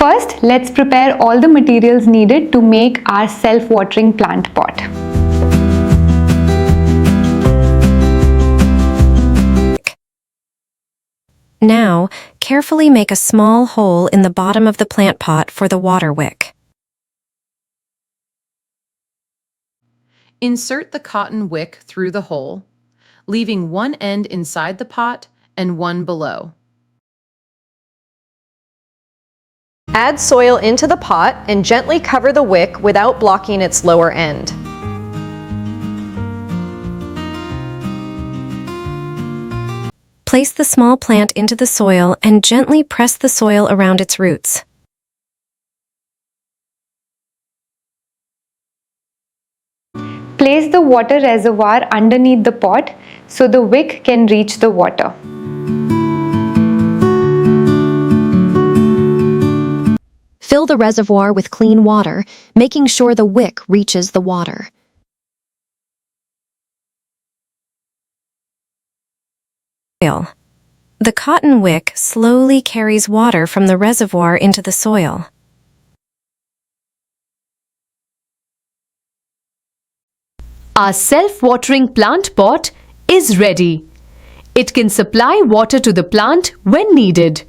First, let's prepare all the materials needed to make our self-watering plant pot. Now, carefully make a small hole in the bottom of the plant pot for the water wick. Insert the cotton wick through the hole, leaving one end inside the pot and one below. Add soil into the pot and gently cover the wick without blocking its lower end. Place the small plant into the soil and gently press the soil around its roots. Place the water reservoir underneath the pot so the wick can reach the water. Fill the reservoir with clean water, making sure the wick reaches the water. The cotton wick slowly carries water from the reservoir into the soil. Our self-watering plant pot is ready. It can supply water to the plant when needed.